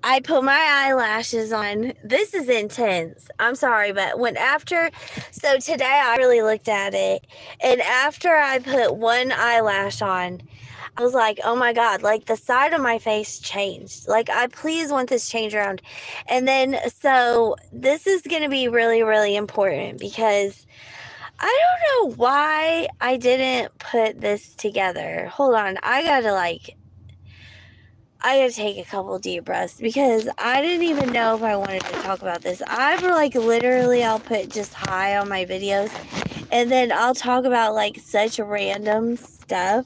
I put my eyelashes on. This is intense. I'm sorry, but so today I really looked at it, and after I put one eyelash on, I was like, oh my God, like the side of my face changed. Like, I please want this change around. And then, so this is going to be really, really important because I don't know why I didn't put this together. Hold on. I gotta take a couple deep breaths because I didn't even know if I wanted to talk about this. I've like literally, I'll put just hi on my videos and then I'll talk about like such random stuff.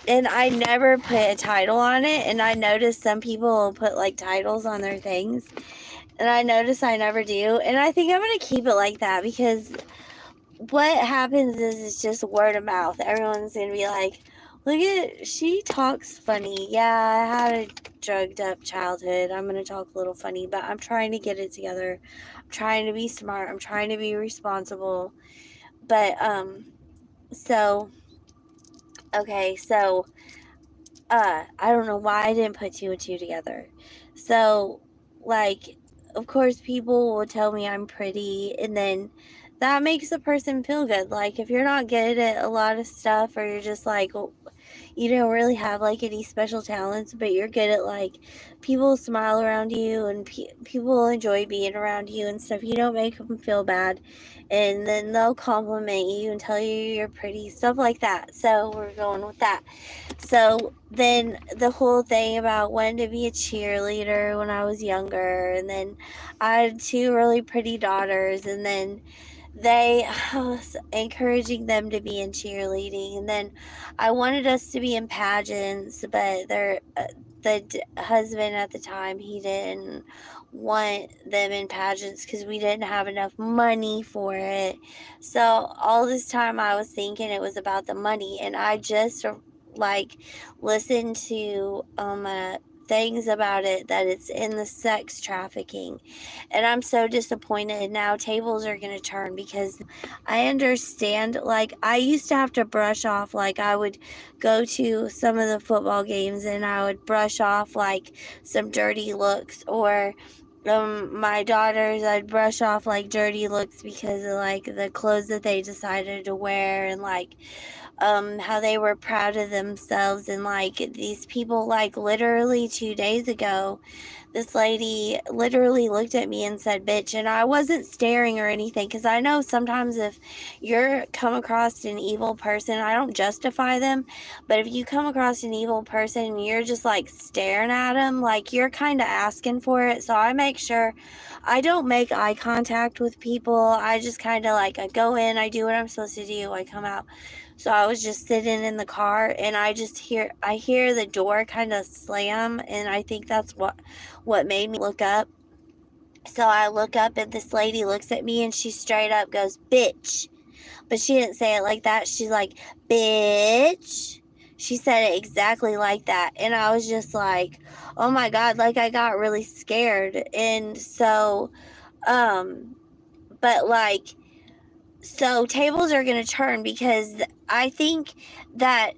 And I never put a title on it. And I noticed some people will put like titles on their things. And I notice I never do. And I think I'm going to keep it like that because what happens is it's just word of mouth. Everyone's going to be like, she talks funny. Yeah, I had a drugged up childhood. I'm going to talk a little funny, but I'm trying to get it together. I'm trying to be smart. I'm trying to be responsible. But, so, okay, so, I don't know why I didn't put two and two together. So, like, of course, people will tell me I'm pretty, and then that makes a person feel good. Like, if you're not good at a lot of stuff, or you're just like, you don't really have like any special talents, but you're good at like people smile around you and people enjoy being around you and stuff, you don't make them feel bad, and then they'll compliment you and tell you you're pretty, stuff like that. So we're going with that. So then the whole thing about wanting to be a cheerleader when I was younger, and then I had two really pretty daughters, and then I was encouraging them to be in cheerleading, and then I wanted us to be in pageants, but the husband at the time, he didn't want them in pageants because we didn't have enough money for it. So all this time I was thinking it was about the money, and I just like listened to things about it that it's in the sex trafficking, and I'm so disappointed. Now tables are going to turn because I understand, like, I used to have to brush off, like, I would go to some of the football games and I would brush off like some dirty looks, or my daughters, I'd brush off like dirty looks because of like the clothes that they decided to wear, and like how they were proud of themselves. And like these people, like literally 2 days ago, this lady literally looked at me and said bitch, and I wasn't staring or anything, because I know sometimes if you're come across an evil person, I don't justify them, but if you come across an evil person and you're just like staring at them, like you're kind of asking for it. So I make sure I don't make eye contact with people. I just kind of like, I go in, I do what I'm supposed to do, I come out. So I was just sitting in the car, and I hear the door kind of slam, and I think that's what made me look up. So I look up, and this lady looks at me, and she straight up goes, bitch. But she didn't say it like that. She's like, bitch. She said it exactly like that. And I was just like, oh my God, like I got really scared. And so, but like, so tables are going to turn because I think that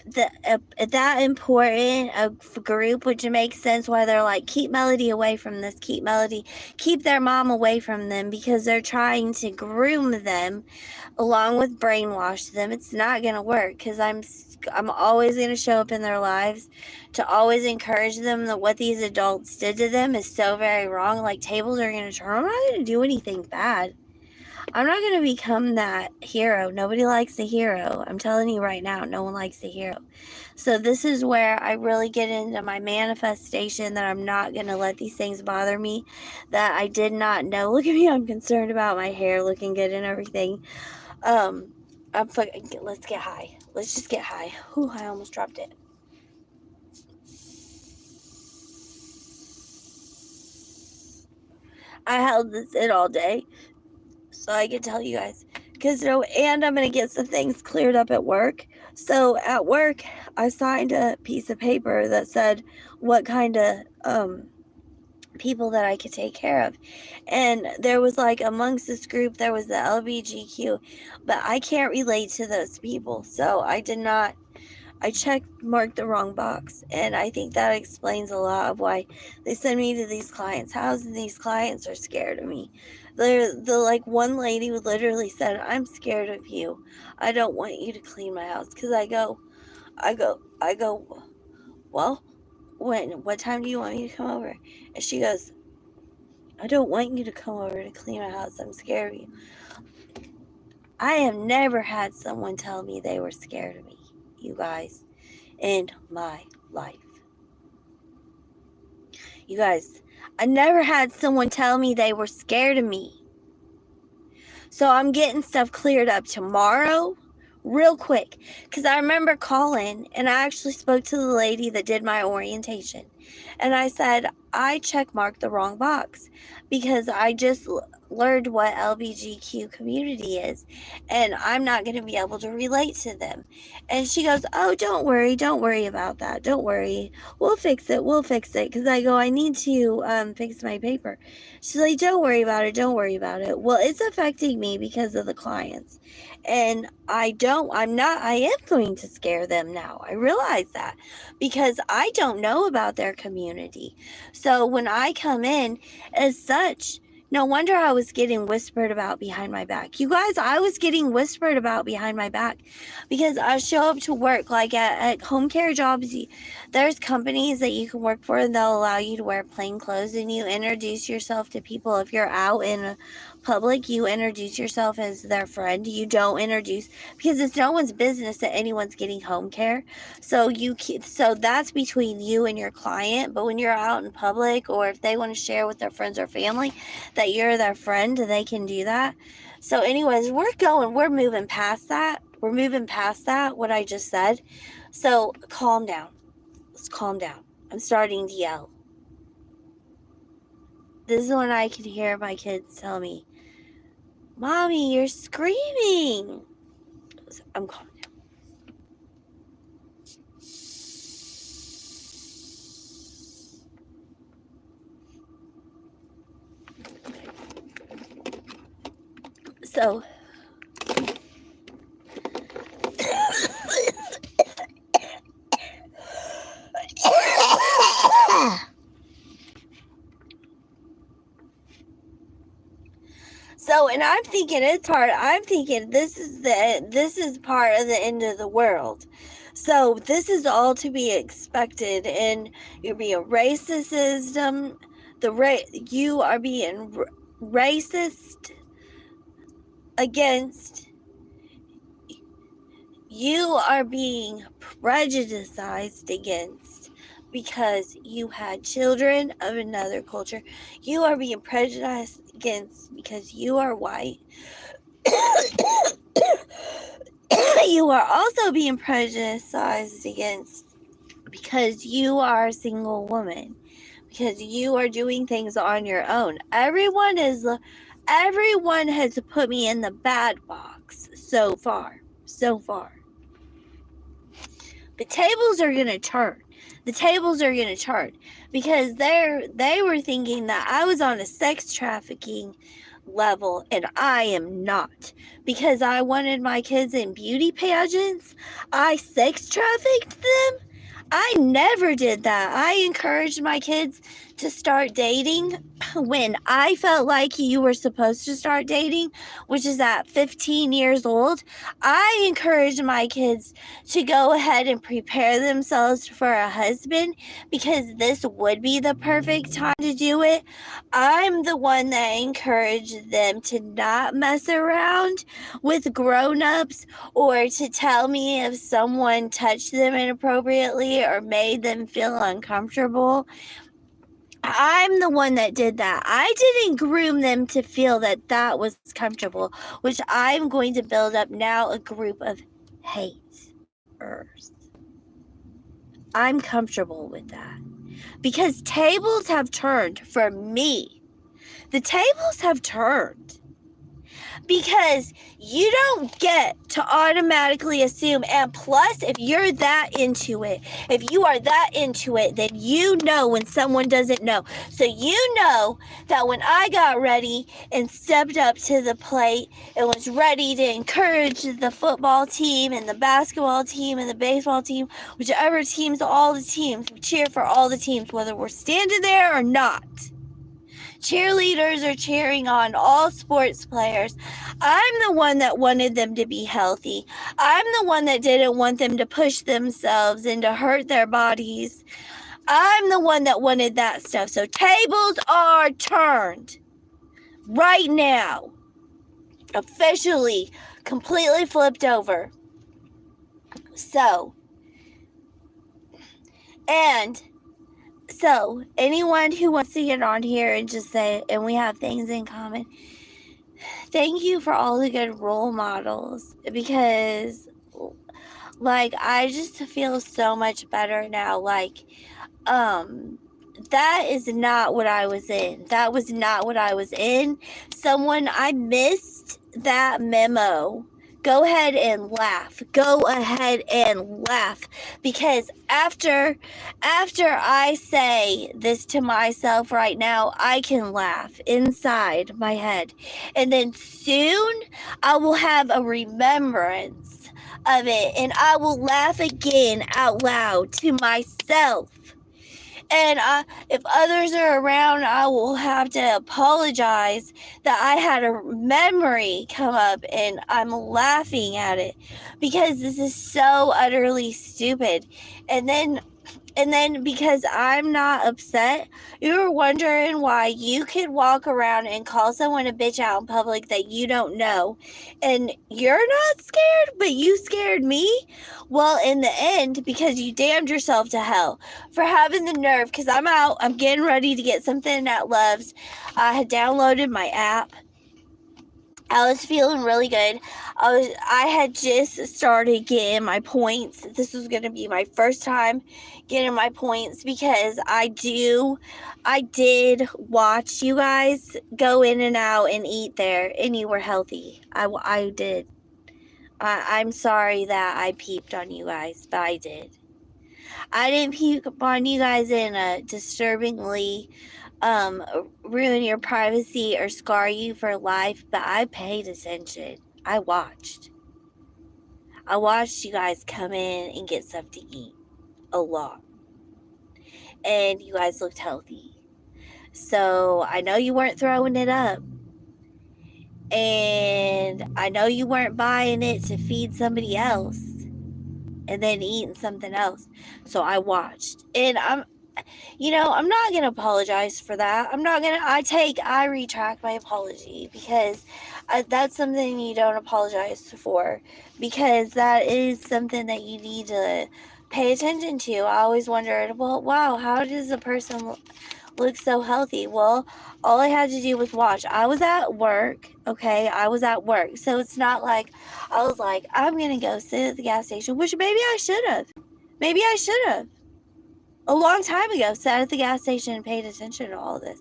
that important a group, which makes sense why they're like, keep Melody away from this, keep their mom away from them, because they're trying to groom them along with brainwash them. It's not going to work, because I'm always going to show up in their lives to always encourage them that what these adults did to them is so very wrong. Like, tables are going to turn. I'm not going to do anything bad. I'm not going to become that hero. Nobody likes the hero. I'm telling you right now, no one likes the hero. So this is where I really get into my manifestation, that I'm not going to let these things bother me that I did not know. Look at me. I'm concerned about my hair looking good and everything. Let's get high. Let's just get high. Whew, I almost dropped it. I held this in all day so I can tell you guys, because and I'm going to get some things cleared up at work. So at work, I signed a piece of paper that said what kind of people that I could take care of, and there was like, amongst this group there was the LBGQ, but I can't relate to those people, so I did not I marked the wrong box, and I think that explains a lot of why they send me to these clients' houses, and these clients are scared of me. The like one lady literally said, "I'm scared of you. I don't want you to clean my house." Because I go, well, what time do you want me to come over? And she goes, "I don't want you to come over to clean my house. I'm scared of you." I have never had someone tell me they were scared of me, you guys, in my life. You guys, I never had someone tell me they were scared of me. So I'm getting stuff cleared up tomorrow, real quick, because I remember calling and I actually spoke to the lady that did my orientation. And I said, I checkmarked the wrong box because I just learned what LGBTQ community is, and I'm not going to be able to relate to them. And she goes, "Oh, don't worry about that. Don't worry. We'll fix it. Because I go, "I need to fix my paper." She's like, "Don't worry about it. Well, it's affecting me because of the clients. And I am going to scare them now. I realize that because I don't know about their community. So when I come in as such, no wonder I was getting whispered about behind my back. You guys, I was getting whispered about behind my back because I show up to work like at home care jobs. There's companies that you can work for and they'll allow you to wear plain clothes, and you introduce yourself to people. If you're out in public, you introduce yourself as their friend. You don't introduce, because it's no one's business that anyone's getting home care. So that's between you and your client. But when you're out in public, or if they want to share with their friends or family that you're their friend, they can do that. So anyways, we're moving past that. What I just said. So calm down. Let's calm down. I'm starting to yell. This is when I can hear my kids tell me, "Mommy, you're screaming." So I'm calm down. So and I'm thinking it's hard. I'm thinking this is part of the end of the world. So this is all to be expected, and you're being racism. You are being racist against. You are being prejudiced against because you had children of another culture. You are being prejudiced against because you are white. You are also being prejudiced against because you are a single woman, because you are doing things on your own. Everyone has put me in the bad box so far. The tables are going to turn. Because they were thinking that I was on a sex trafficking level, and I am not. Because I wanted my kids in beauty pageants, I sex trafficked them. I never did that. I encouraged my kids to start dating when I felt like you were supposed to start dating, which is at 15 years old. I encouraged my kids to go ahead and prepare themselves for a husband because this would be the perfect time to do it. I'm the one that encouraged them to not mess around with grown-ups or to tell me if someone touched them inappropriately or made them feel uncomfortable. I'm the one that did that. I didn't groom them to feel that that was comfortable, which I'm going to build up now a group of haters. I'm comfortable with that because tables have turned for me. The tables have turned because you don't get to automatically assume. And plus, if you're that into it, if you are that into it, then you know when someone doesn't know. So you know that when I got ready and stepped up to the plate and was ready to encourage the football team and the basketball team and the baseball team, whichever teams, all the teams, we cheer for all the teams, whether we're standing there or not. Cheerleaders are cheering on all sports players. I'm the one that wanted them to be healthy. I'm the one that didn't want them to push themselves and to hurt their bodies. I'm the one that wanted that stuff. So tables are turned right now. Officially, completely flipped over. So, anyone who wants to get on here and just say, and we have things in common, thank you for all the good role models, because, like, I just feel so much better now. Like, that is not what I was in. That was not what I was in. I missed that memo. Go ahead and laugh. Go ahead and laugh. Because after I say this to myself right now, I can laugh inside my head. And then soon I will have a remembrance of it. And I will laugh again out loud to myself. And if others are around, I will have to apologize that I had a memory come up and I'm laughing at it because this is so utterly stupid. And then because I'm not upset, you're wondering why you could walk around and call someone a bitch out in public that you don't know, and you're not scared, but you scared me? Well, in the end, because you damned yourself to hell for having the nerve, because I'm out, I'm getting ready to get something at Love's. I had downloaded my app. I was feeling really good. I had just started getting my points. This was going to be my first time getting my points because I did watch you guys go in and out and eat there, and you were healthy. I did. I'm sorry that I peeped on you guys, but I did. I didn't peep on you guys in a disturbingly ruin your privacy or scar you for life, but I paid attention. I watched you guys come in and get stuff to eat a lot, and you guys looked healthy. So I know you weren't throwing it up, and I know you weren't buying it to feed somebody else and then eating something else. So I watched, and I'm not going to apologize for that. I retract my apology, because that's something you don't apologize for, because that is something that you need to pay attention to. I always wondered, well, wow, how does a person look so healthy? Well, all I had to do was watch. I was at work, okay? I was at work. So it's not like I was like, I'm going to go sit at the gas station, which maybe I should have. Maybe I should have. A long time ago, sat at the gas station and paid attention to all this.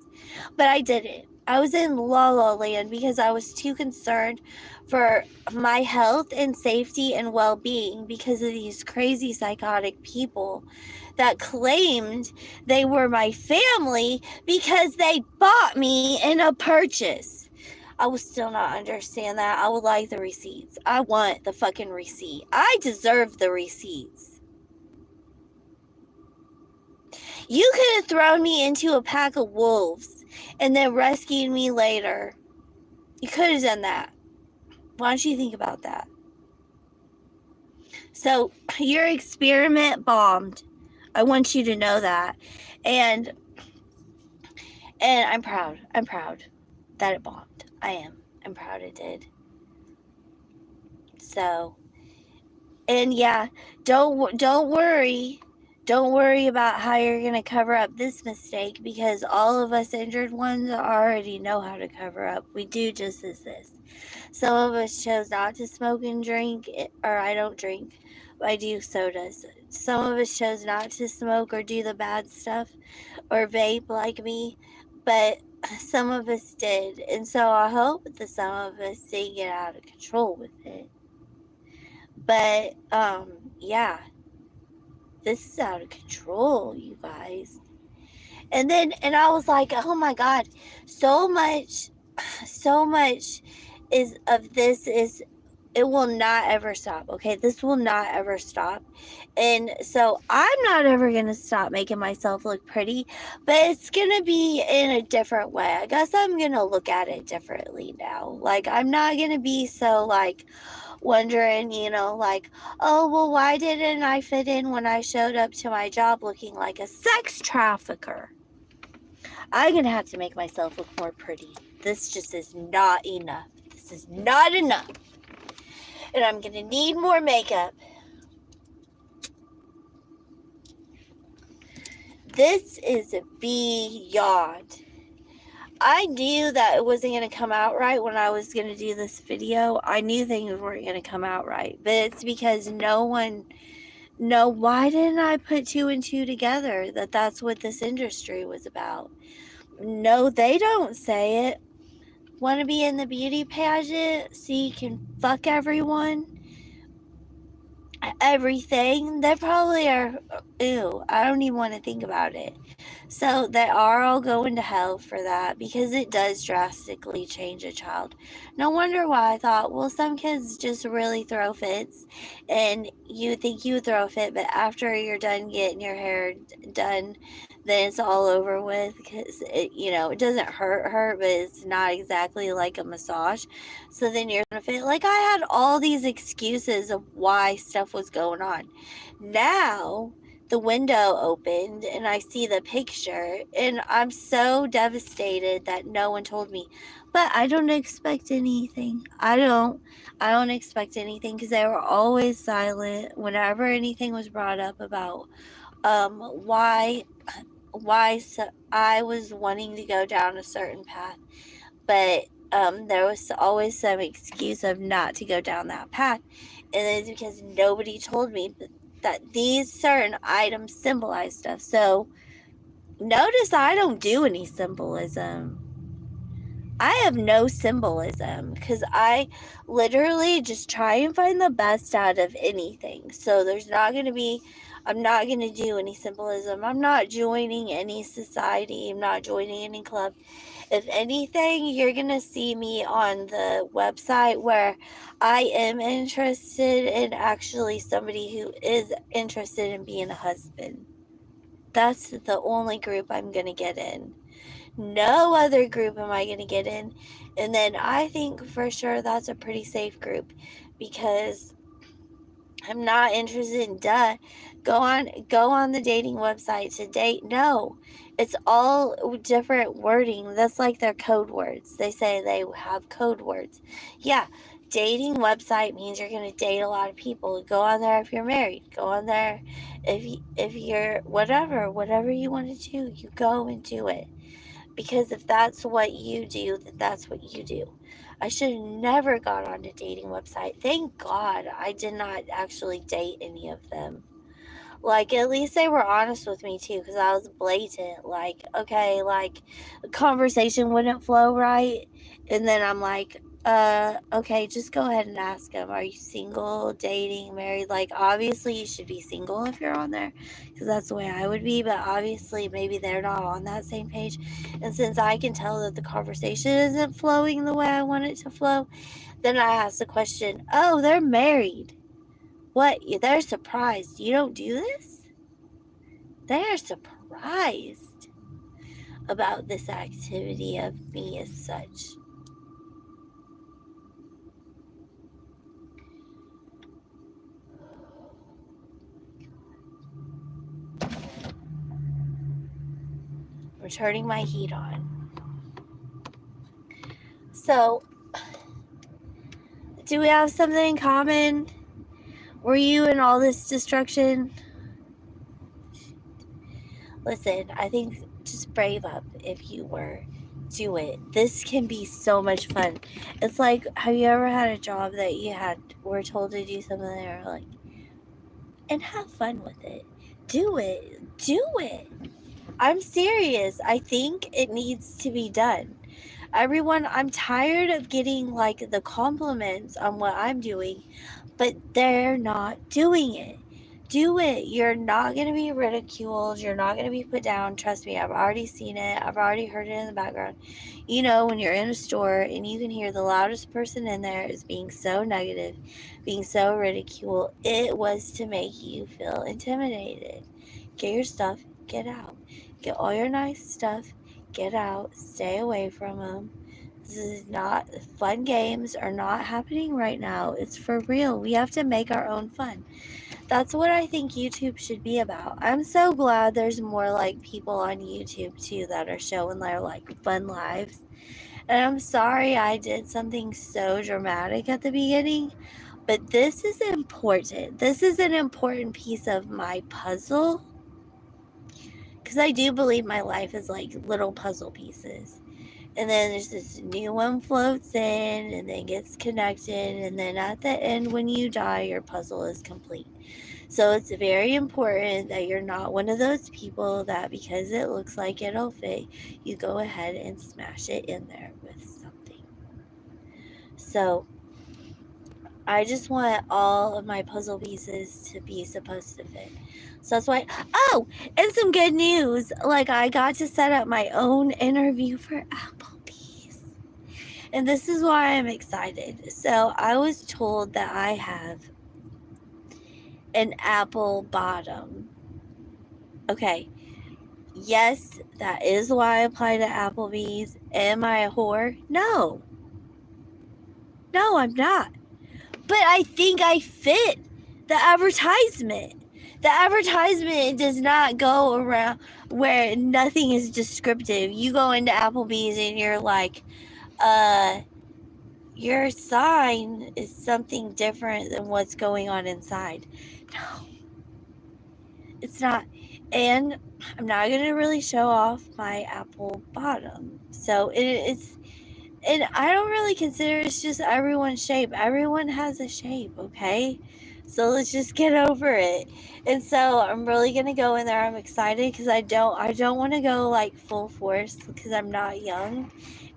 But I didn't. I was in la la land because I was too concerned for my health and safety and well-being because of these crazy psychotic people that claimed they were my family because they bought me in a purchase. I will still not understand that. I would like the receipts. I want the fucking receipt. I deserve the receipts. You could have thrown me into a pack of wolves and then rescued me later. You could have done that. Why don't you think about that? So, your experiment bombed. I want you to know that. And I'm proud. I'm proud that it bombed. I am. I'm proud it did. So, and yeah, don't worry. Don't worry about how you're going to cover up this mistake, because all of us injured ones already know how to cover up. We do just as this. Some of us chose not to smoke and drink, or I don't drink, but I do sodas. Some of us chose not to smoke or do the bad stuff or vape like me, but some of us did. And so I hope that some of us didn't get out of control with it. But yeah, this is out of control, you guys. And I was like, oh my God, so much is of this is, it will not ever stop. Okay, this will not ever stop. And so I'm not ever gonna stop making myself look pretty, but it's gonna be in a different way. I guess I'm gonna look at it differently now. Like, I'm not gonna be so like wondering, like, oh, well, why didn't I fit in when I showed up to my job looking like a sex trafficker? I'm gonna have to make myself look more pretty. This just is not enough. This is not enough. And I'm gonna need more makeup. This is beyond. I knew that it wasn't going to come out right when I was going to do this video. I knew things weren't going to come out right. But it's because why didn't I put 2 and 2 together that that's what this industry was about? No, they don't say it. Want to be in the beauty pageant so you can fuck everyone? Everything. They probably are, ew, I don't even want to think about it. So they are all going to hell for that, because it does drastically change a child. No wonder why I thought, well, some kids just really throw fits, and you think you throw a fit, but after you're done getting your hair done, then it's all over with, because it doesn't hurt, but it's not exactly like a massage. So then you're gonna fit. Like, I had all these excuses of why stuff was going on. Now the window opened and I see the picture, and I'm so devastated that no one told me. But I don't expect anything. I don't expect anything, because they were always silent whenever anything was brought up about why I was wanting to go down a certain path. But there was always some excuse of not to go down that path, and it's because nobody told me that these certain items symbolize stuff. So notice I don't do any symbolism. I have no symbolism, because I literally just try and find the best out of anything. So I'm not going to do any symbolism. I'm not joining any society. I'm not joining any club. If anything, you're going to see me on the website where I am interested in actually somebody who is interested in being a husband. That's the only group I'm going to get in. No other group am I going to get in. And then I think for sure that's a pretty safe group, because I'm not interested in go on the dating website to date. No, it's all different wording. That's like their code words. They say they have code words. Yeah, dating website means you're going to date a lot of people. Go on there if you're married. Go on there if you're whatever you want to do, you go and do it. Because if that's what you do, then that's what you do. I should have never got on a dating website. Thank God I did not actually date any of them. Like, at least they were honest with me too, because I was blatant. Like, okay, like, a conversation wouldn't flow right, and then I'm like, okay, just go ahead and ask them, are you single, dating, married? Like, obviously you should be single if you're on there, because that's the way I would be, but obviously maybe they're not on that same page. And since I can tell that the conversation isn't flowing the way I want it to flow, then I ask the question, oh, they're married. What? They're surprised you don't do this? They're surprised about this activity of me as such. I'm turning my heat on. So, do we have something in common? Were you in all this destruction? Listen, I think just brave up if you were. Do it. This can be so much fun. It's like, have you ever had a job that you were told to do something and you're like, and have fun with it. Do it. Do it. I'm serious. I think it needs to be done. Everyone, I'm tired of getting like the compliments on what I'm doing, but they're not doing it. Do it. You're not going to be ridiculed. You're not going to be put down. Trust me, I've already seen it. I've already heard it in the background. You know, when you're in a store and you can hear the loudest person in there is being so negative, being so ridiculed, it was to make you feel intimidated. Get your stuff, get out. Get all your nice stuff, get out, stay away from them. This is not fun. Games are not happening right now. It's for real. We have to make our own fun. That's what I think YouTube should be about. I'm so glad there's more like people on YouTube too that are showing their like fun lives. And I'm sorry I did something so dramatic at the beginning, but this is important. This is an important piece of my puzzle because I do believe my life is like little puzzle pieces. And then there's this new one floats in and then gets connected, and then at the end when you die your puzzle is complete. So it's very important that you're not one of those people that because it looks like it'll fit, you go ahead and smash it in there with something. So I just want all of my puzzle pieces to be supposed to fit. So that's why. Oh, and some good news. Like, I got to set up my own interview for Applebee's. And this is why I'm excited. So I was told that I have an apple bottom. Okay. Yes, that is why I applied to Applebee's. Am I a whore? No. No, I'm not. But I think I fit the advertisement. The advertisement does not go around where nothing is descriptive. You go into Applebee's and you're like, your sign is something different than what's going on inside. No, it's not. And I'm not going to really show off my apple bottom. So it's, and I don't really consider it's just everyone's shape. Everyone has a shape, okay? So let's just get over it. And so I'm really gonna go in there. I'm excited because I don't want to go like full force because I'm not young,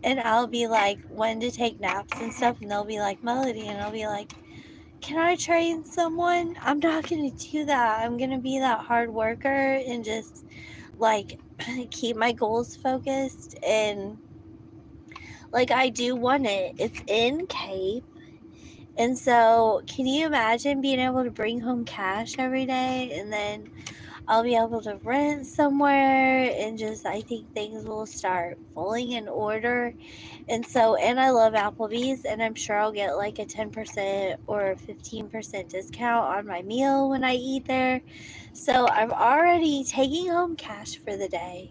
and I'll be like wanting to take naps and stuff, and they'll be like Melody, and I'll be like, can I train someone? I'm not gonna do that. I'm gonna be that hard worker and just like keep my goals focused and like I do want it. It's in Cape. And so can you imagine being able to bring home cash every day and then I'll be able to rent somewhere and just I think things will start falling in order. And so and I love Applebee's and I'm sure I'll get like a 10% or 15% discount on my meal when I eat there. So I'm already taking home cash for the day.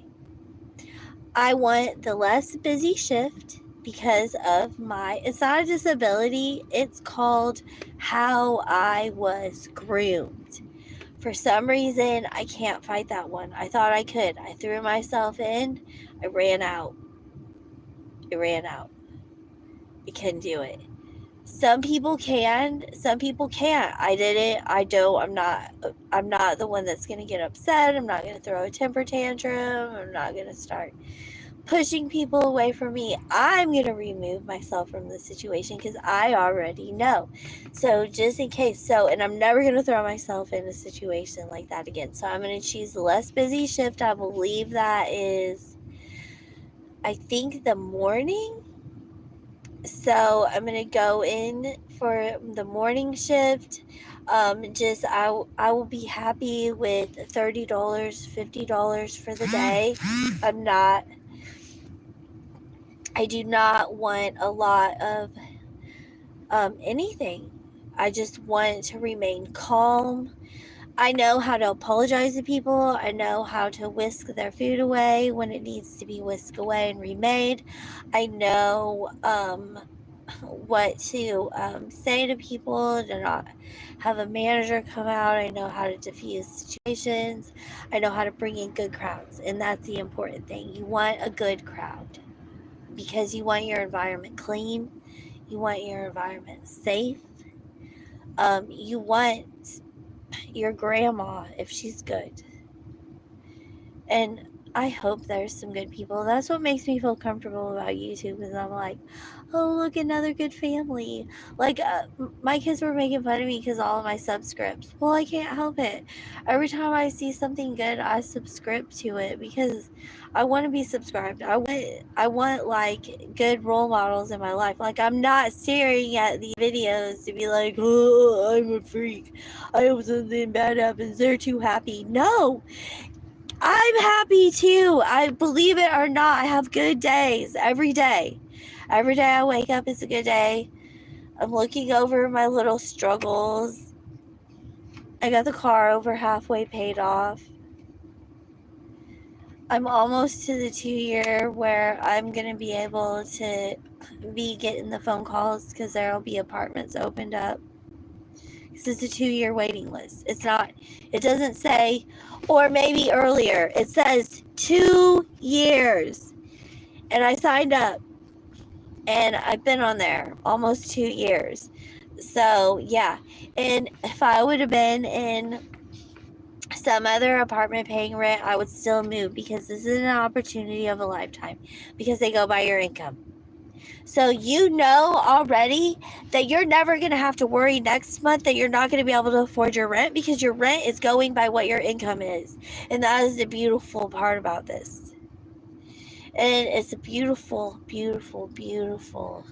I want the less busy shift because of it's not a disability, it's called how I was groomed. For some reason, I can't fight that one. I thought I could. I threw myself in, I ran out. It ran out. I couldn't do it. Some people can, some people can't. I didn't. I don't. I'm not the one that's going to get upset. I'm not going to throw a temper tantrum. I'm not going to start pushing people away from me. I'm going to remove myself from the situation because I already know. So just in case. So, and I'm never going to throw myself in a situation like that again. So I'm going to choose the less busy shift. I believe that is, I think, the morning. So I'm going to go in for the morning shift. I will be happy with $30, $50 for the day. I do not want a lot of anything. I just want to remain calm. I know how to apologize to people. I know how to whisk their food away when it needs to be whisked away and remade. I know what to say to people to not have a manager come out. I know how to diffuse situations. I know how to bring in good crowds. And that's the important thing. You want a good crowd because you want your environment clean, you want your environment safe, you want your grandma if she's good. And I hope there's some good people. That's what makes me feel comfortable about YouTube, because I'm like, oh, look, another good family. Like, my kids were making fun of me because all of my subscripts. Well, I can't help it. Every time I see something good, I subscribe to it because I want to be subscribed. I want like good role models in my life. Like, I'm not staring at these videos to be like, oh, I'm a freak. I hope something bad happens. They're too happy. No, I'm happy too. I believe it or not, I have good days every day. Every day I wake up is a good day. I'm looking over my little struggles. I got the car over halfway paid off. I'm almost to the 2 year where I'm going to be able to be getting the phone calls because there will be apartments opened up. This is a 2 year waiting list. It doesn't say, or maybe earlier. It says 2 years. And I signed up, and I've been on there almost 2 years. So, yeah. And if I would have been in some other apartment paying rent, I would still move, because this is an opportunity of a lifetime, because they go by your income. So you know already that you're never going to have to worry next month that you're not going to be able to afford your rent, because your rent is going by what your income is. And that is the beautiful part about this. And it's a beautiful, beautiful, beautiful.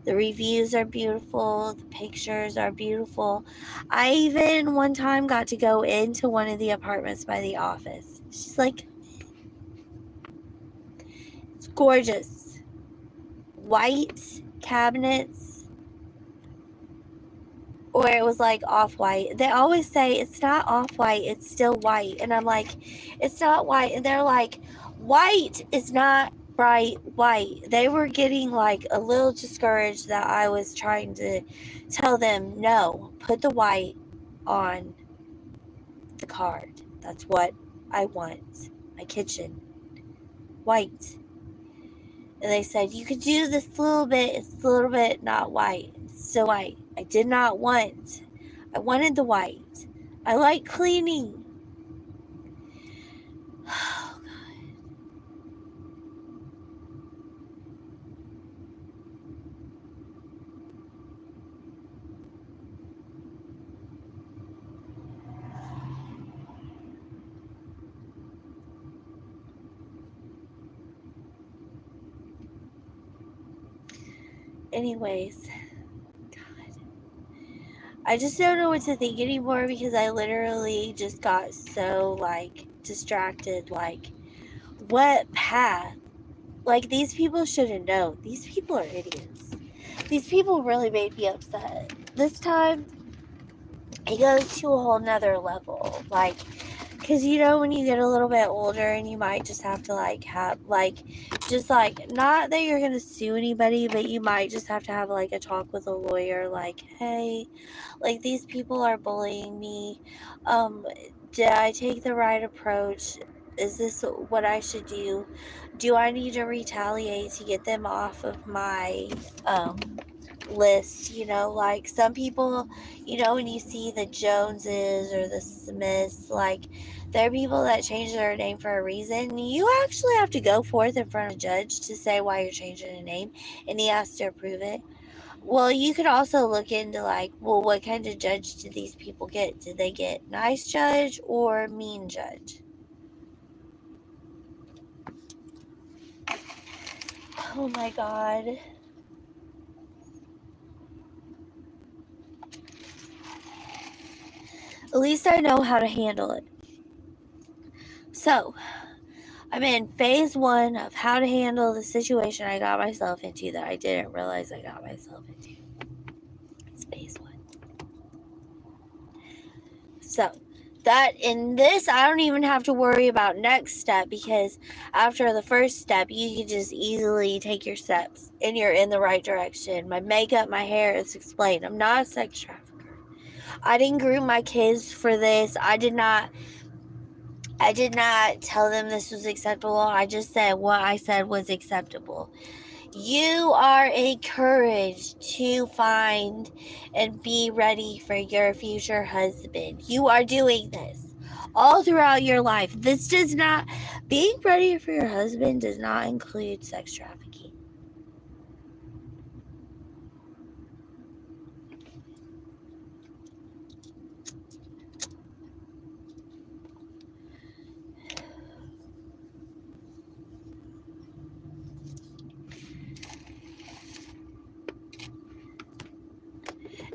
The reviews are beautiful. The pictures are beautiful. I even one time got to go into one of the apartments by the office. She's like, it's gorgeous. White cabinets, or it was like off-white. They always say it's not off-white, it's still white. And I'm like, it's not white. And they're like, white is not bright white. They were getting like a little discouraged that I was trying to tell them, no, put the white on the card. That's what I want. My kitchen, white. And they said, you could do this little bit. It's a little bit not white. It's still white. I did not want. I wanted the white. I like cleaning. Oh, God. Anyways, God. I just don't know what to think anymore, because I literally just got so, like, distracted. Like, what path? Like, these people shouldn't know. These people are idiots. These people really made me upset. This time, it goes to a whole nother level. Like, because you know, when you get a little bit older and you might just have to like have like, just like, not that you're gonna sue anybody, but you might just have to have like a talk with a lawyer, like, hey, like, these people are bullying me. Did I take the right approach? Is this what I should do? Do I need to retaliate to get them off of my list? You know, like, some people, you know, when you see the Joneses or the Smiths, like, they're people that change their name for a reason. You actually have to go forth in front of a judge to say why you're changing a name, and he has to approve it. Well, you could also look into, like, well, what kind of judge did these people get? Did they get nice judge or mean judge? Oh my God. At least I know how to handle it. So, I'm in phase 1 of how to handle the situation I got myself into that I didn't realize I got myself into. It's phase 1. So, that in this, I don't even have to worry about next step, because after the first step, you can just easily take your steps and you're in the right direction. My makeup, my hair is explained. I'm not a sex trafficker. I didn't groom my kids for this. I did not tell them this was acceptable. I just said what I said was acceptable. You are encouraged to find and be ready for your future husband. You are doing this. all throughout your life. This does not, being ready for your husband does not include sex trafficking.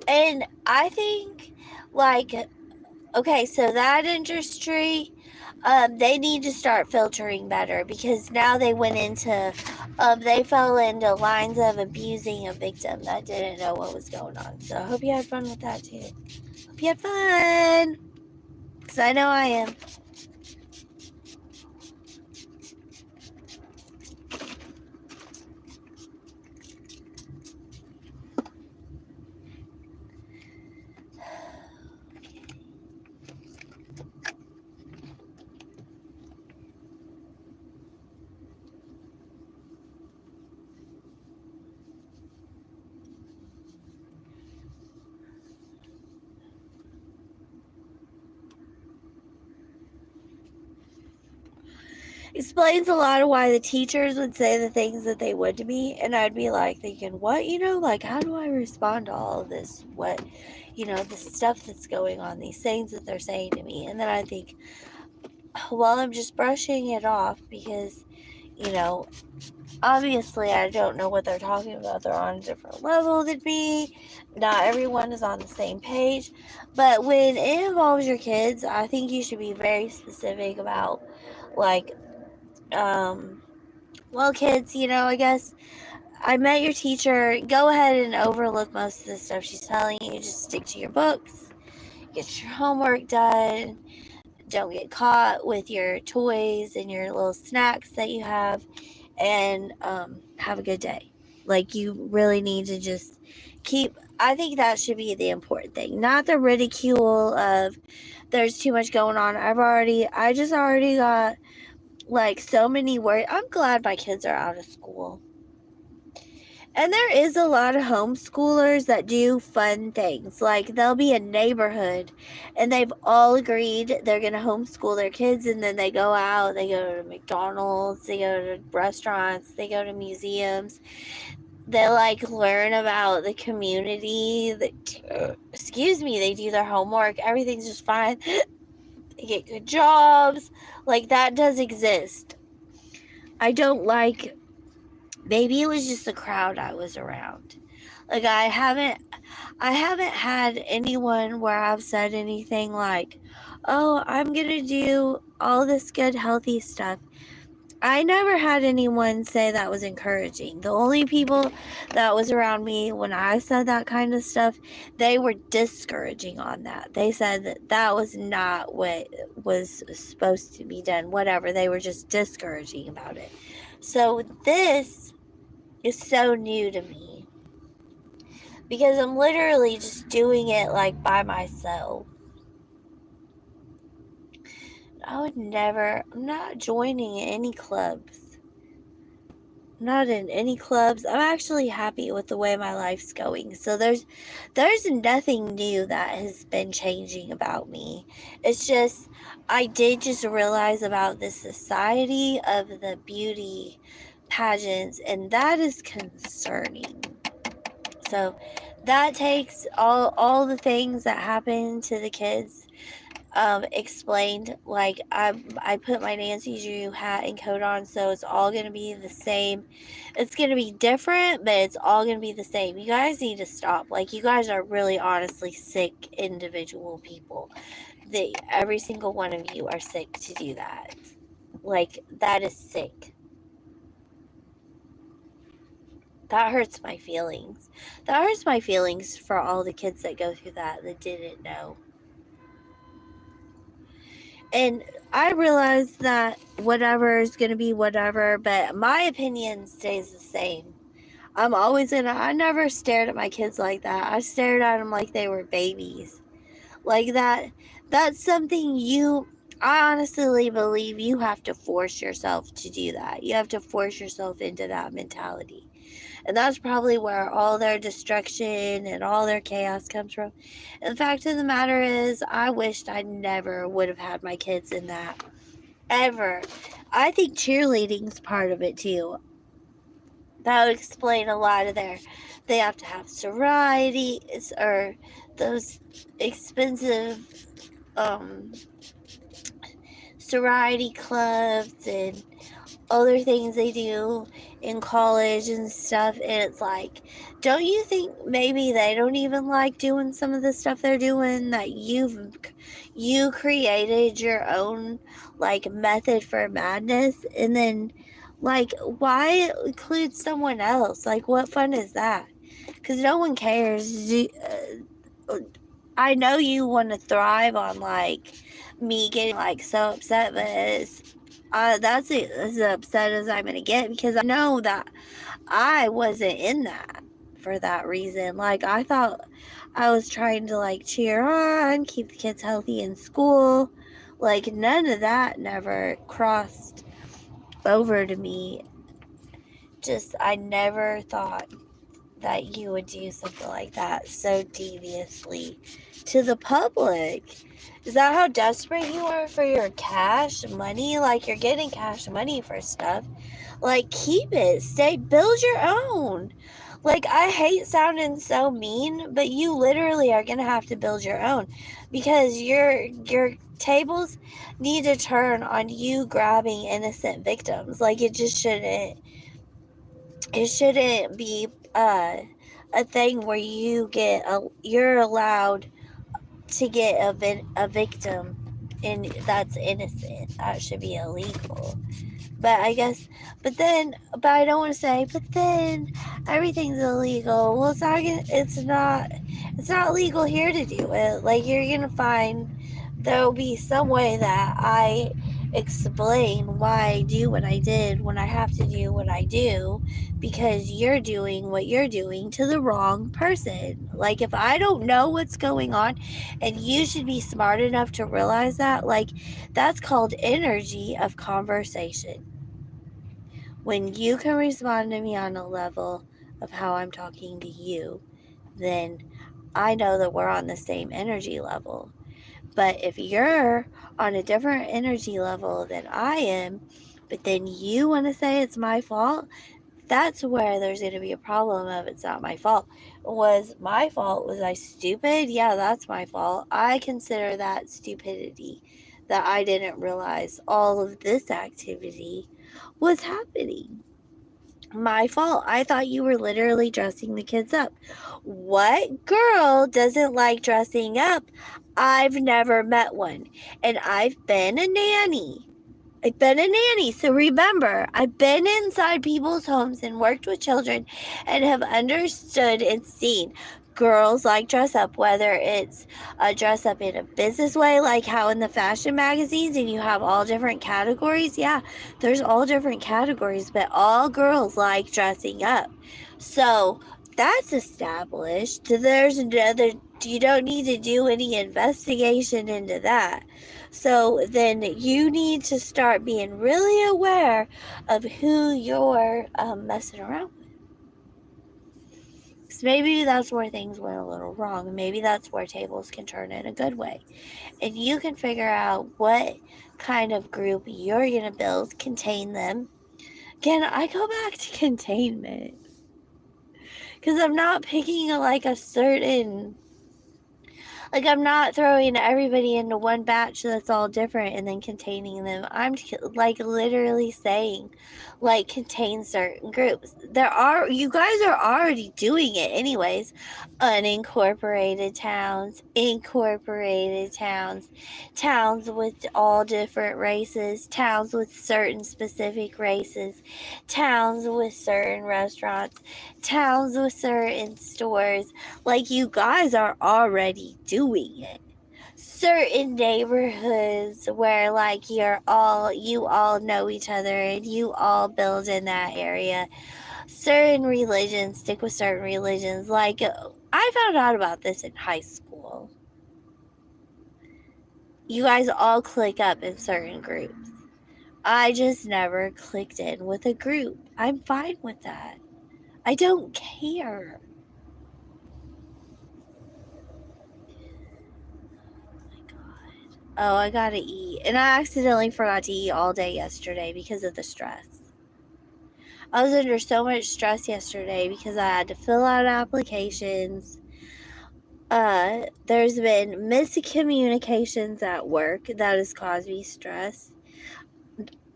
And I think, like, okay, so that industry, they need to start filtering better, because now they went into, they fell into lines of abusing a victim that didn't know what was going on. So I hope you had fun with that too. Hope you had fun, because I know I am. Explains a lot of why the teachers would say the things that they would to me, and I'd be like thinking, what, like, how do I respond to all of this? What, the stuff that's going on, these things that they're saying to me. And then I think, well, I'm just brushing it off, because, obviously I don't know what they're talking about. They're on a different level than me. Not everyone is on the same page. But when it involves your kids, I think you should be very specific about, like, well, kids, I guess I met your teacher. Go ahead and overlook most of the stuff she's telling you. Just stick to your books, get your homework done. Don't get caught with your toys and your little snacks that you have, and have a good day. Like, you really need to just I think that should be the important thing, not the ridicule of there's too much going on. I just already got, like, so many words. I'm glad my kids are out of school. And there is a lot of homeschoolers that do fun things. Like, there'll be a neighborhood and they've all agreed they're going to homeschool their kids, and then they go out, they go to McDonald's, they go to restaurants, they go to museums. They, like, learn about the community. They do their homework. Everything's just fine. They get good jobs. Like, that does exist. I don't like, maybe it was just the crowd I was around. Like, I haven't had anyone where I've said anything like, oh, I'm gonna do all this good healthy stuff. I never had anyone say that was encouraging. The only people that was around me when I said that kind of stuff, they were discouraging on that. They said that that was not what was supposed to be done. Whatever, they were just discouraging about it. So this is so new to me, because I'm literally just doing it, like, by myself. I'm not joining any clubs. I'm not in any clubs. I'm actually happy with the way my life's going. So there's nothing new that has been changing about me. It's just, I did just realize about the society of the beauty pageants, and that is concerning. So that takes all the things that happen to the kids explained. Like, I put my Nancy Drew hat and coat on, so it's all going to be the same. It's going to be different, but it's all going to be the same. You guys need to stop. Like, you guys are really honestly sick individual people. Every single one of you are sick to do that. Like, that is sick. That hurts my feelings. That hurts my feelings for all the kids that go through that didn't know. And I realize that whatever is going to be whatever, but my opinion stays the same. I never stared at my kids like that. I stared at them like they were babies. Like that, that's something I honestly believe you have to force yourself to do that. You have to force yourself into that mentality. And that's probably where all their destruction and all their chaos comes from. And the fact of the matter is, I wished I never would have had my kids in that. Ever. I think cheerleading's part of it too. That would explain a lot of they have to have sororities or those expensive sorority clubs and other things they do in college and stuff. And it's like, don't you think maybe they don't even like doing some of the stuff they're doing, that you created your own like method for madness, and then like, why include someone else? Like, what fun is that? Because no one cares. I know you want to thrive on like me getting like so upset, but that's as upset as I'm gonna get, because I know that I wasn't in that for that reason. Like, I thought I was trying to like cheer on, keep the kids healthy in school. Like, none of that never crossed over to me. Just, I never thought that you would do something like that so deviously to the public. Is that how desperate you are for your cash money? Like, you're getting cash money for stuff. Like, keep it. Build your own. Like, I hate sounding so mean, but you literally are going to have to build your own, because your tables need to turn on you grabbing innocent victims. Like, it just shouldn't. It shouldn't be a thing where you're allowed to get a victim and that's innocent. That should be illegal. But I guess, but I don't want to say, but then everything's illegal. Well, it's not legal here to do it. Like, you're gonna find there'll be some way that I explain why I do what I did when I have to do what I do, because you're doing what you're doing to the wrong person. Like, if I don't know what's going on, and you should be smart enough to realize that, like, that's called energy of conversation. When you can respond to me on a level of how I'm talking to you, then I know that we're on the same energy level. But if you're on a different energy level than I am, but then you want to say it's my fault, that's where there's going to be a problem of it's not my fault. Was my fault? Was I stupid? Yeah, that's my fault. I consider that stupidity, that I didn't realize all of this activity was happening. My fault. I thought you were literally dressing the kids up. What girl doesn't like dressing up? I've never met one. And I've been a nanny. So remember, I've been inside people's homes and worked with children and have understood and seen girls like dress up, whether it's a dress up in a business way, like how in the fashion magazines and you have all different categories. Yeah, there's all different categories, but all girls like dressing up. So that's established. There's another, you don't need to do any investigation into that. So then you need to start being really aware of who you're messing around with. So maybe that's where things went a little wrong. Maybe that's where tables can turn in a good way. And you can figure out what kind of group you're going to build, contain them. Again, I go back to containment. Because I'm not picking a certain... Like, I'm not throwing everybody into one batch that's all different and then containing them. I'm like literally saying, like, contain certain groups. You guys are already doing it anyways. Unincorporated towns, incorporated towns, towns with all different races, towns with certain specific races, towns with certain restaurants, towns with certain stores. Like, you guys are already doing it. Certain neighborhoods where like you all know each other and you all build in that area. Certain religions, stick with certain religions. Like, I found out about this in high school. You guys all click up in certain groups. I just never clicked in with a group. I'm fine with that. I don't care. Oh, I gotta eat. And I accidentally forgot to eat all day yesterday because of the stress. I was under so much stress yesterday because I had to fill out applications. There's been miscommunications at work that has caused me stress.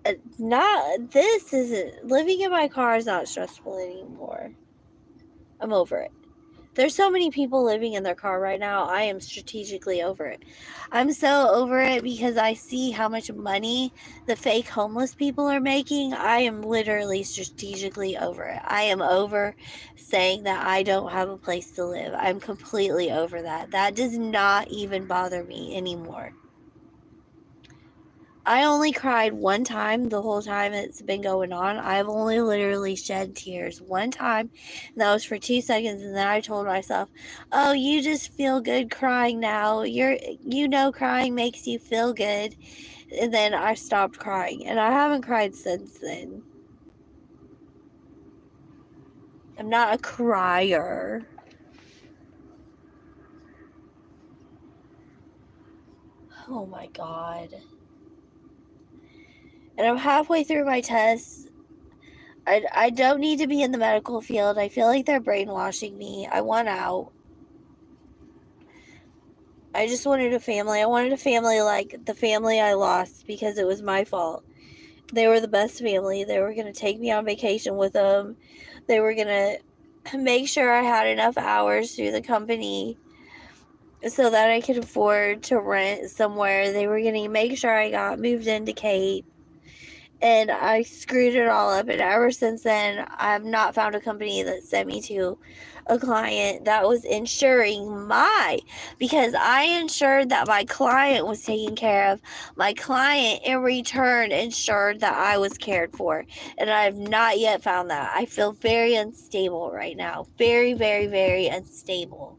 This isn't, living in my car is not stressful anymore. I'm over it. There's so many people living in their car right now. I am strategically over it. I'm so over it because I see how much money the fake homeless people are making. I am literally strategically over it. I am over saying that I don't have a place to live. I'm completely over that. That does not even bother me anymore. I only cried one time the whole time it's been going on. I've only literally shed tears one time, and that was for 2 seconds, and then I told myself, "Oh, you just feel good crying now. Crying makes you feel good." And then I stopped crying, and I haven't cried since then. I'm not a crier. Oh my god. And I'm halfway through my tests. I don't need to be in the medical field. I feel like they're brainwashing me. I want out. I just wanted a family. I wanted a family like the family I lost because it was my fault. They were the best family. They were going to take me on vacation with them. They were going to make sure I had enough hours through the company so that I could afford to rent somewhere. They were going to make sure I got moved into Cape. And I screwed it all up. And ever since then, I have not found a company that sent me to a client that was insuring because I ensured that my client was taken care of. My client in return ensured that I was cared for. And I have not yet found that. I feel very unstable right now. Very, very, very unstable.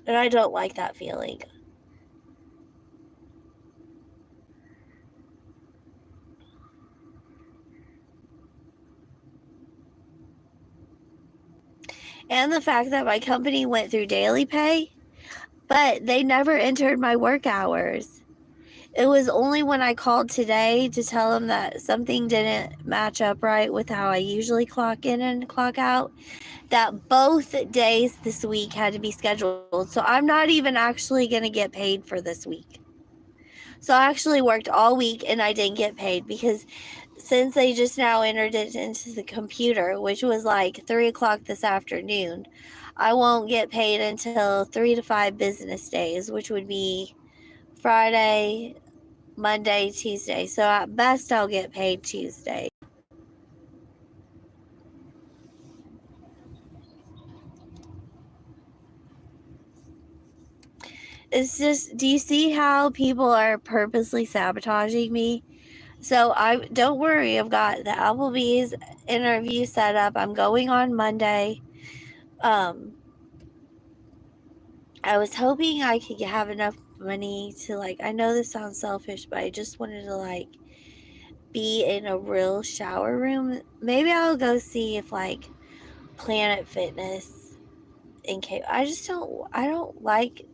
And I don't like that feeling. And the fact that my company went through daily pay, but they never entered my work hours. It was only when I called today to tell them that something didn't match up right with how I usually clock in and clock out that both days this week had to be scheduled. So I'm not even actually going to get paid for this week. So I actually worked all week and I didn't get paid because since they just now entered it into the computer, which was like 3 o'clock this afternoon, I won't get paid until 3 to 5 business days, which would be Friday, Monday, Tuesday. So at best, I'll get paid Tuesday. It's just, do you see how people are purposely sabotaging me? So I don't worry, I've got the Applebee's interview set up. I'm going on Monday. Um, I was hoping I could have enough money to like. I know this sounds selfish, but I just wanted to like be in a real shower room. Maybe I'll go see if like Planet Fitness in Cape. I don't like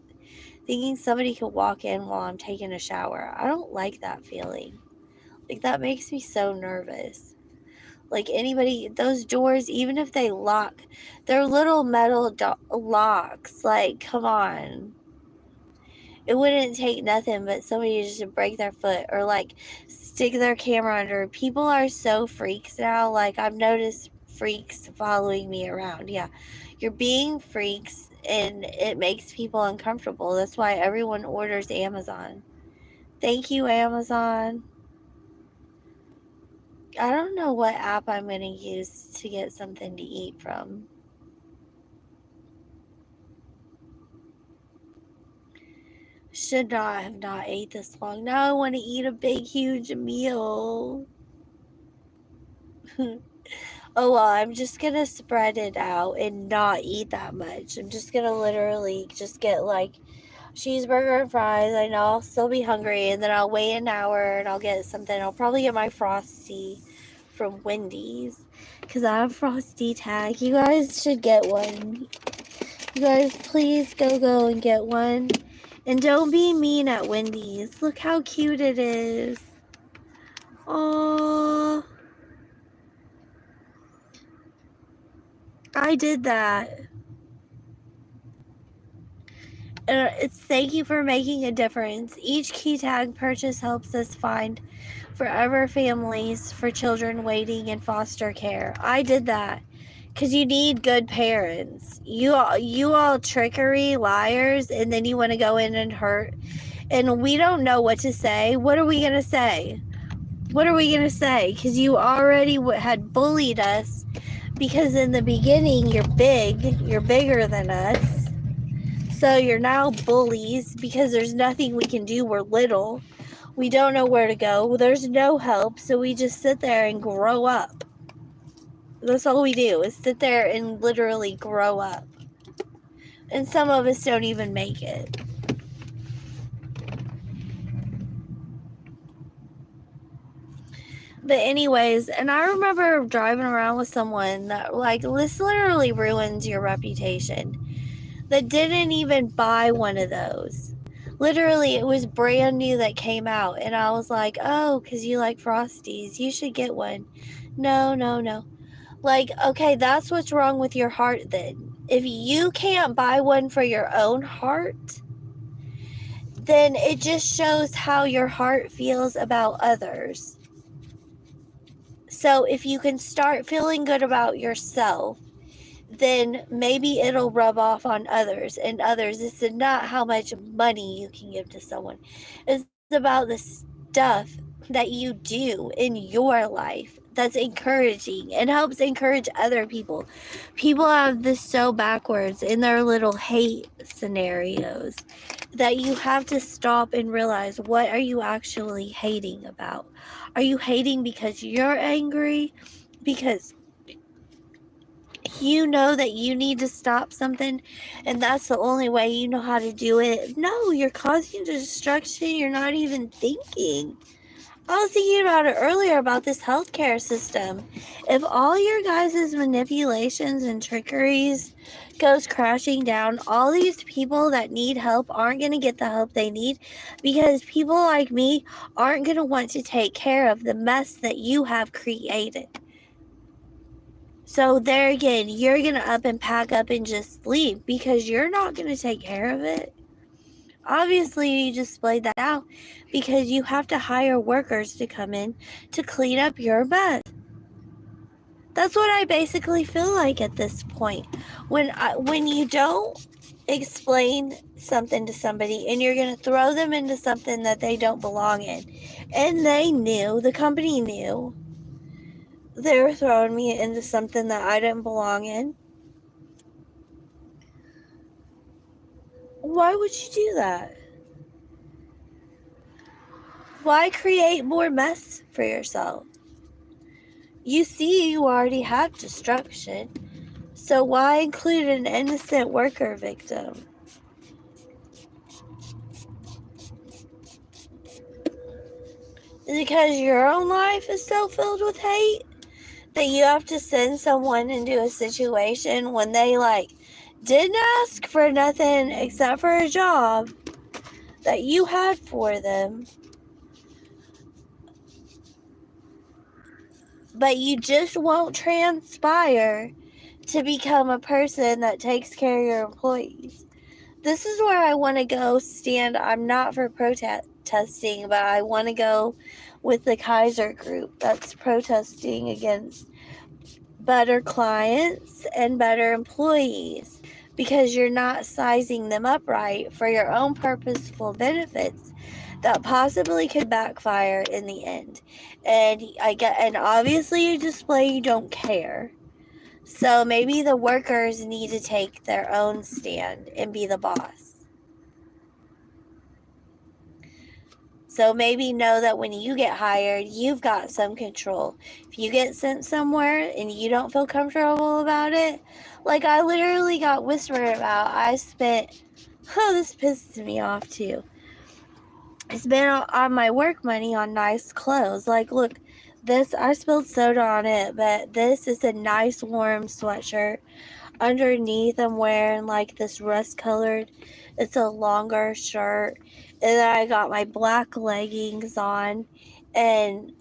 thinking somebody could walk in while I'm taking a shower. I don't like that feeling. Like that makes me so nervous. Like anybody, those doors, even if they lock, they're little metal locks. Like, come on. It wouldn't take nothing but somebody just to break their foot or like stick their camera under. People are so freaks now. Like, I've noticed freaks following me around. Yeah, you're being freaks and it makes people uncomfortable. That's why everyone orders Amazon. Thank you, Amazon. I don't know what app I'm going to use to get something to eat from. Should not have not ate this long. Now I want to eat a big, huge meal. Oh well, I'm just gonna spread it out and not eat that much. I'm just gonna literally just get like cheeseburger and fries. I know I'll still be hungry, and then I'll wait an hour and I'll get something. I'll probably get my Frosty from Wendy's because I have Frosty tag. You guys should get one. You guys, please go and get one. And don't be mean at Wendy's. Look how cute it is. Oh, I did that. It's thank you for making a difference. Each key tag purchase helps us find forever families for children waiting in foster care. I did that because you need good parents. You all trickery liars, and then you want to go in and hurt. And we don't know what to say. What are we gonna say? What are we gonna say? Because you already had bullied us. Because in the beginning you're bigger than us. So you're now bullies because there's nothing we can do. We're little. We don't know where to go. There's no help. So we just sit there and grow up. That's all we do is sit there and literally grow up. And some of us don't even make it. But anyways, and I remember driving around with someone that, like, this literally ruins your reputation, that didn't even buy one of those. Literally, it was brand new that came out, and I was like, oh, because you like Frosties, you should get one. No. Like, okay, that's what's wrong with your heart then. If you can't buy one for your own heart, then it just shows how your heart feels about others. So if you can start feeling good about yourself, then maybe it'll rub off on others. And others, it's not how much money you can give to someone. It's about the stuff that you do in your life that's encouraging and helps encourage other people. People have this so backwards in their little hate scenarios that you have to stop and realize, what are you actually hating about? Are you hating because you're angry? Because you know that you need to stop something and that's the only way you know how to do it? No, you're causing destruction. You're not even thinking. I was thinking about it earlier about this healthcare system. If all your guys' manipulations and trickeries goes crashing down, all these people that need help aren't going to get the help they need because people like me aren't going to want to take care of the mess that you have created. So there again, you're going to up and pack up and just leave because you're not going to take care of it. Obviously, you just played that out because you have to hire workers to come in to clean up your mess. That's what I basically feel like at this point. When you don't explain something to somebody and you're going to throw them into something that they don't belong in, and they knew, the company knew, they were throwing me into something that I didn't belong in. Why would you do that? Why create more mess for yourself? You see, you already have destruction, so why include an innocent worker victim? Because your own life is so filled with hate that you have to send someone into a situation when they, like, didn't ask for nothing except for a job that you had for them. But you just won't transpire to become a person that takes care of your employees. This is where I want to go stand. I'm not for protesting, but I want to go with the Kaiser group that's protesting against better clients and better employees because you're not sizing them up right for your own purposeful benefits that possibly could backfire in the end. And obviously you display you don't care. So maybe the workers need to take their own stand and be the boss. So maybe know that when you get hired, you've got some control. If you get sent somewhere and you don't feel comfortable about it, like I literally got whispered about, this pisses me off too. I spent on my work money on nice clothes. Like, look, This, I spilled soda on it, but this is a nice warm sweatshirt. Underneath, I'm wearing like this rust colored, it's a longer shirt. And then I got my black leggings on. And,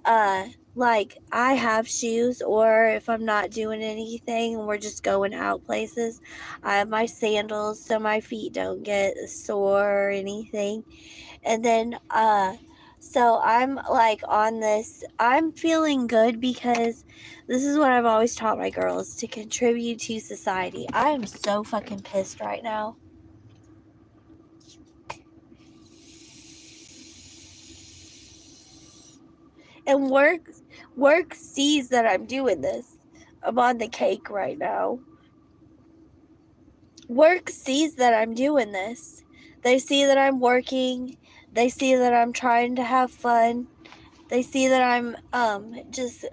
like, I have shoes, or if I'm not doing anything and we're just going out places, I have my sandals so my feet don't get sore or anything. And then, so I'm like on this, I'm feeling good because this is what I've always taught my girls, to contribute to society. I am so fucking pissed right now. And work sees that I'm doing this. I'm on the cake right now. Work sees that I'm doing this. They see that I'm working. They see that I'm trying to have fun. They see that I'm just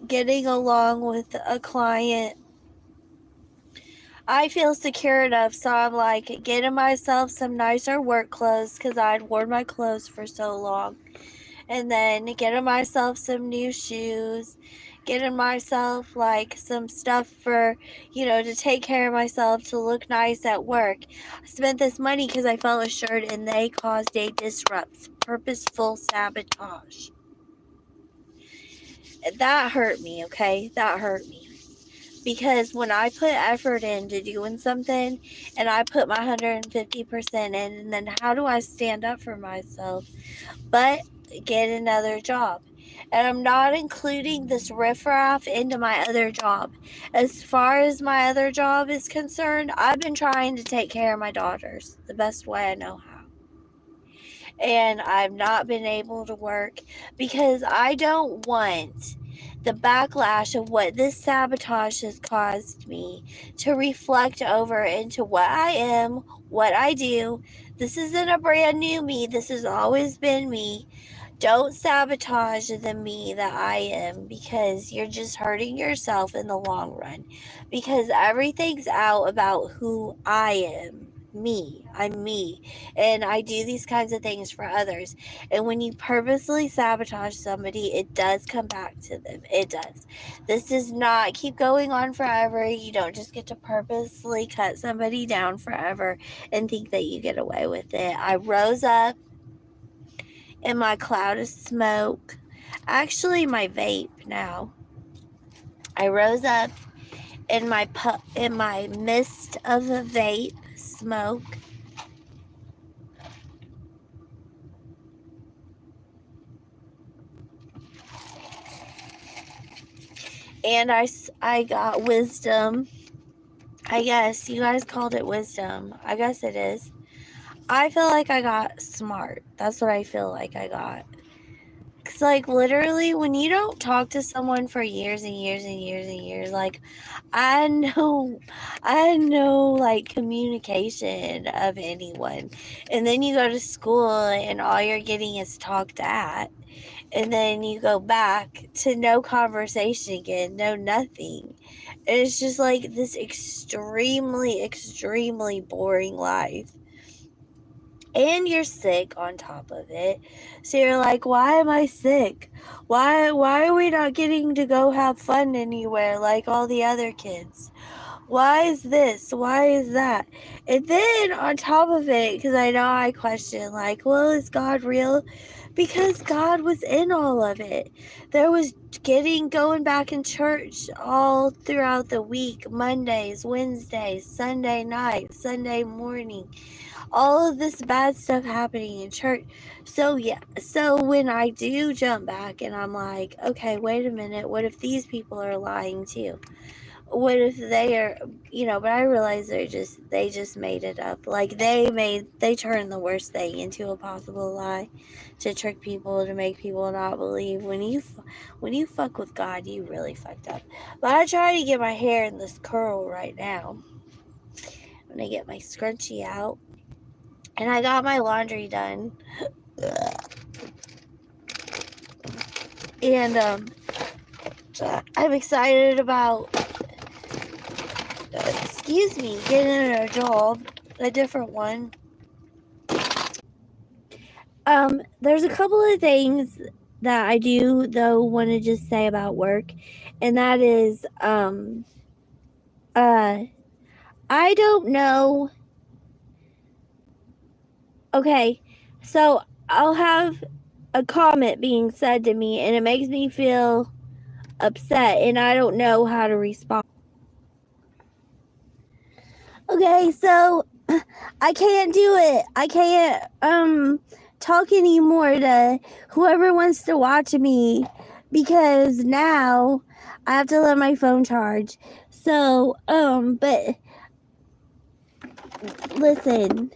getting along with a client. I feel secure enough, so I'm like getting myself some nicer work clothes because I'd worn my clothes for so long. And then getting myself some new shoes, getting myself like some stuff for, to take care of myself, to look nice at work. I spent this money because I felt assured, and they caused a purposeful sabotage. That hurt me, okay? That hurt me. Because when I put effort into doing something and I put my 150% in, and then how do I stand up for myself but get another job? And I'm not including this riffraff into my other job. As far as my other job is concerned, I've been trying to take care of my daughters the best way I know how. And I've not been able to work because I don't want the backlash of what this sabotage has caused me to reflect over into what I am, what I do. This isn't a brand new me. This has always been me. Don't sabotage the me that I am, because you're just hurting yourself in the long run. Because everything's out about who I am. I'm me, and I do these kinds of things for others. And when you purposely sabotage somebody, it does come back to them. It does. This does not keep going on forever. You don't just get to purposely cut somebody down forever and think that you get away with it. I rose up in my cloud of smoke, actually my vape now. I rose up in my mist of a vape smoke. And I got wisdom. I guess you guys called it wisdom. I guess it is. I feel like I got smart. That's what I feel like I got. Because, like, literally, when you don't talk to someone for years and years and years and years, like, I know, like, communication of anyone. And then you go to school and all you're getting is talked at. And then you go back to no conversation again, no nothing. And it's just like this extremely, extremely boring life. And you're sick on top of it. So you're like, why am I sick? Why are we not getting to go have fun anywhere like all the other kids? Why is this? Why is that? And then on top of it, because I know I question, like, well, is God real? Because God was in all of it. There was going back in church all throughout the week, Mondays, Wednesdays, Sunday night, Sunday morning, all of this bad stuff happening in church. So yeah, so when I do jump back and I'm like, okay, wait a minute, what if these people are lying too? What if they are, but I realize they just made it up. Like they turned the worst thing into a possible lie to trick people, to make people not believe. When you fuck with God, you really fucked up. But I try to get my hair in this curl right now. I'm gonna get my scrunchie out, and I got my laundry done. And I'm excited about getting a job, a different one. There's a couple of things that I do though want to just say about work, and that is I don't know. Okay, so I'll have a comment being said to me and it makes me feel upset and I don't know how to respond. Okay, so I can't do it. I can't talk anymore to whoever wants to watch me because now I have to let my phone charge. So, but listen,